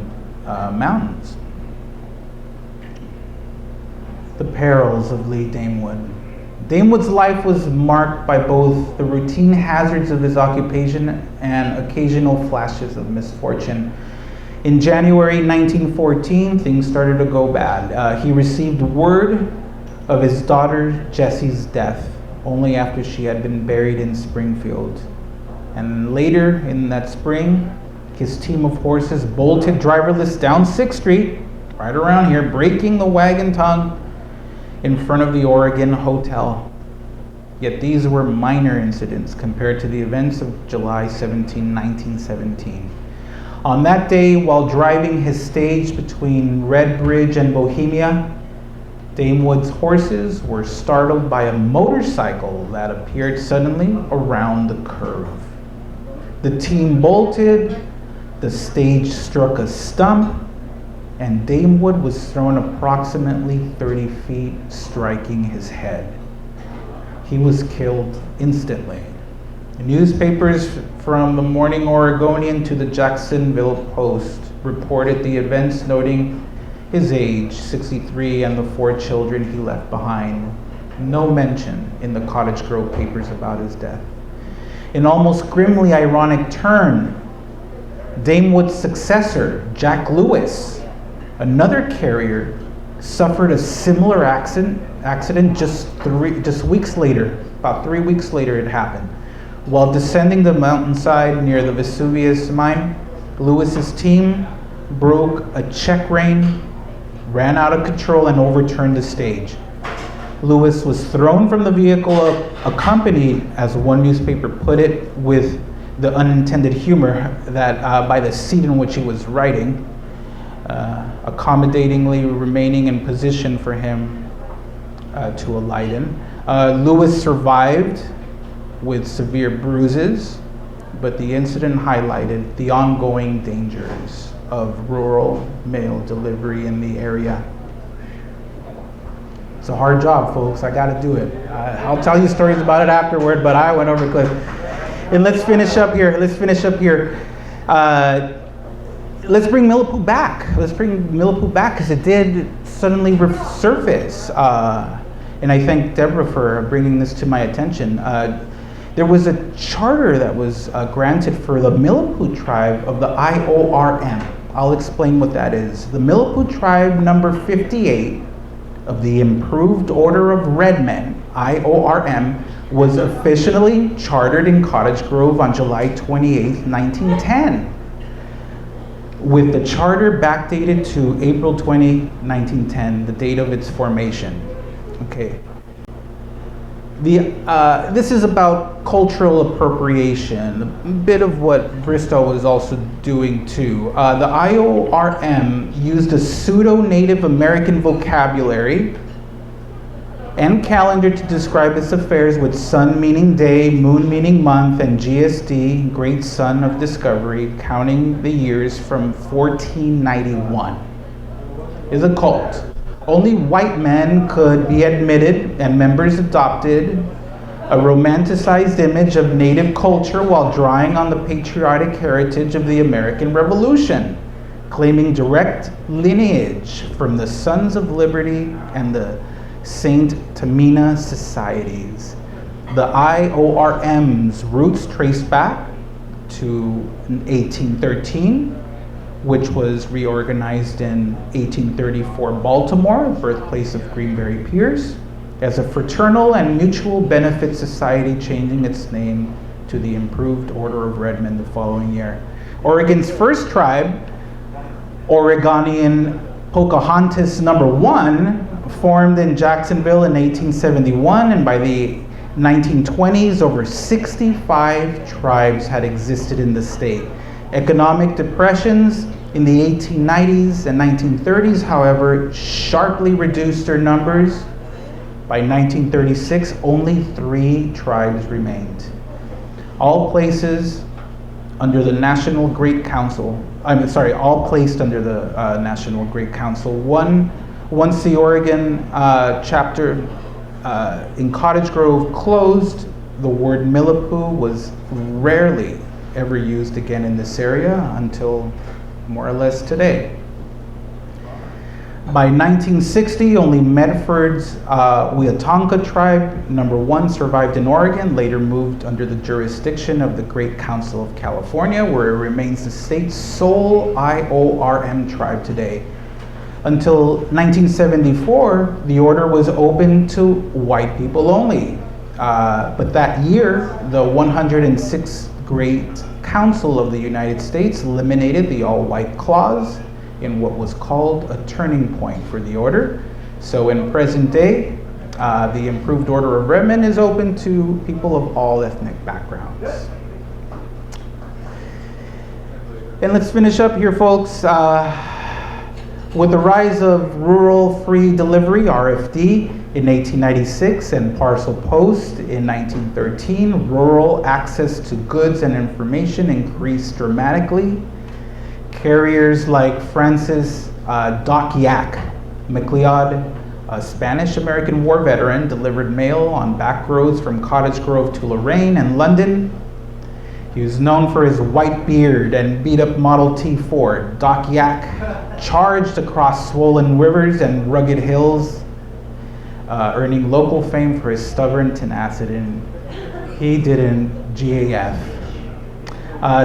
mountains. The perils of Lee Damewood. Damewood's life was marked by both the routine hazards of his occupation and occasional flashes of misfortune. In January 1914, things started to go bad. He received word of his daughter Jessie's death only after she had been buried in Springfield. And later in that spring, his team of horses bolted driverless down 6th Street, right around here, breaking the wagon tongue in front of the Oregon Hotel. Yet these were minor incidents compared to the events of July 17, 1917. On that day, while driving his stage between Red Bridge and Bohemia, Damewood's horses were startled by a motorcycle that appeared suddenly around the curve. The team bolted, the stage struck a stump, and Damewood was thrown approximately 30 feet, striking his head. He was killed instantly. The newspapers from the Morning Oregonian to the Jacksonville Post reported the events, noting his age, 63, and the 4 children he left behind. No mention in the Cottage Grove papers about his death. An almost grimly ironic turn, Damewood's successor, Jack Lewis, another carrier, suffered a similar accident just weeks later. About 3 weeks later it happened. While descending the mountainside near the Vesuvius mine, Lewis's team broke a check rein, ran out of control, and overturned the stage. Lewis was thrown from the vehicle, accompanied, as one newspaper put it, with the unintended humor that by the seat in which he was riding, accommodatingly remaining in position for him to alight in. Lewis survived with severe bruises, but the incident highlighted the ongoing dangers of rural mail delivery in the area. It's a hard job, folks. I got to do it. I'll tell you stories about it afterward, but I went over the cliff. And let's finish up here. Let's bring Millipoo back. Let's bring Millipoo back because it did suddenly resurface. And I thank Deborah for bringing this to my attention. There was a charter that was granted for the Millipoo tribe of the IORM. I'll explain what that is. The Millipoo tribe number 58 of the Improved Order of Red Men, IORM, was officially chartered in Cottage Grove on July 28, 1910, with the charter backdated to April 20, 1910, the date of its formation. Okay. This is about cultural appropriation, a bit of what Bristol was also doing too. The IORM used a pseudo-Native American vocabulary and calendar to describe its affairs, with sun meaning day, moon meaning month, and GSD, Great Sun of Discovery, counting the years from 1491. It's a cult. Only white men could be admitted, and members adopted a romanticized image of Native culture while drawing on the patriotic heritage of the American Revolution, claiming direct lineage from the Sons of Liberty and the Saint Tamina societies. The IORM's roots trace back to 1813, which was reorganized in 1834 Baltimore, birthplace of Greenberry Pierce, as a fraternal and mutual benefit society, changing its name to the Improved Order of Red Men the following year. Oregon's first tribe, Oregonian Pocahontas number 1, formed in Jacksonville in 1871, and by the 1920s, over 65 tribes had existed in the state. Economic depressions in the 1890s and 1930s, however, sharply reduced their numbers. By 1936, only 3 tribes remained. All placed under the National Great Council. All placed under the National Great Council. Once the Oregon chapter in Cottage Grove closed, the word Millipoo was rarely ever used again in this area until more or less today. By 1960, only Medford's Weatonka tribe, number 1, survived in Oregon, later moved under the jurisdiction of the Great Council of California, where it remains the state's sole IORM tribe today. Until 1974, the order was open to white people only. But that year, the 106th Great Council of the United States eliminated the all-white clause in what was called a turning point for the order. So in present day, the Improved Order of Red Men is open to people of all ethnic backgrounds. And let's finish up here, folks. With the rise of rural free delivery, RFD, in 1896 and parcel post in 1913, rural access to goods and information increased dramatically. Carriers like Francis Docquiac McLeod, a Spanish-American war veteran, delivered mail on back roads from Cottage Grove to Lorraine and London. He was known for his white beard and beat-up Model T Ford. Docquiac charged across swollen rivers and rugged hills, earning local fame for his stubborn tenacity, and he didn't GAF.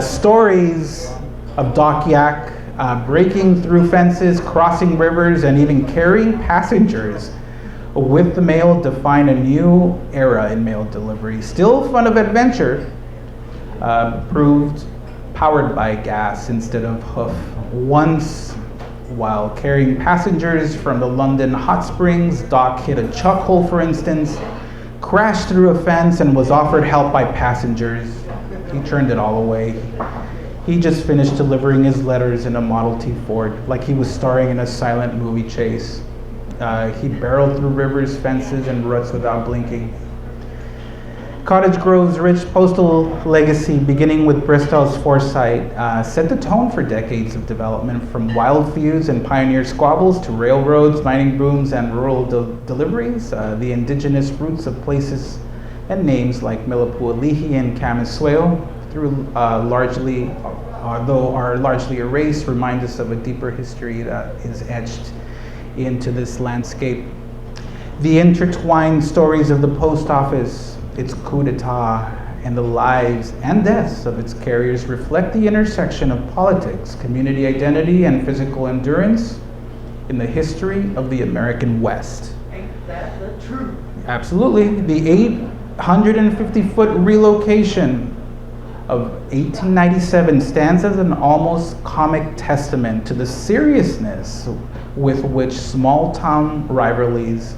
Stories of Docquiac breaking through fences, crossing rivers, and even carrying passengers with the mail define a new era in mail delivery. Still fun of adventure, proved powered by gas instead of hoof Once, while carrying passengers from the London hot springs, Doc hit a chuck hole, for instance, crashed through a fence, and was offered help by passengers. He turned it all away. He just finished delivering his letters in a Model T Ford, like he was starring in a silent movie chase. He barreled through rivers, fences, and ruts without blinking. Cottage Grove's rich postal legacy, beginning with Bristol's foresight, set the tone for decades of development, from wild feuds and pioneer squabbles to railroads, mining booms, and rural deliveries. The indigenous roots of places and names like Milipualihi and Camisweo, although are largely erased, remind us of a deeper history that is etched into this landscape. The intertwined stories of the post office, its coup d'etat, and the lives and deaths of its carriers reflect the intersection of politics, community identity, and physical endurance in the history of the American West. Ain't that the truth? Absolutely. The 850-foot relocation of 1897 stands as an almost comic testament to the seriousness with which small-town rivalries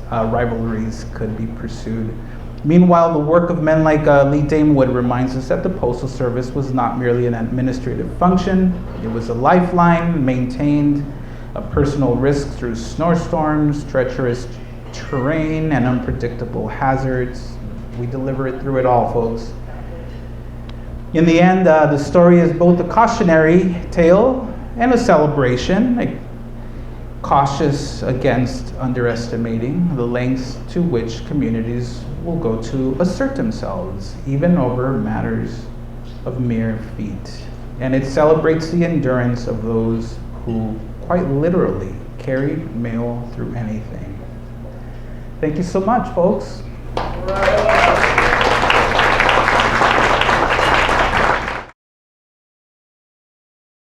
could be pursued. Meanwhile, the work of men like Lee Damewood reminds us that the Postal Service was not merely an administrative function. It was a lifeline, maintained a personal risk through snowstorms, treacherous terrain, and unpredictable hazards. We deliver it through it all, folks. In the end, the story is both a cautionary tale and a celebration, cautious against underestimating the lengths to which communities will go to assert themselves, even over matters of mere feet. And it celebrates the endurance of those who quite literally carried mail through anything. Thank you so much, folks. Right.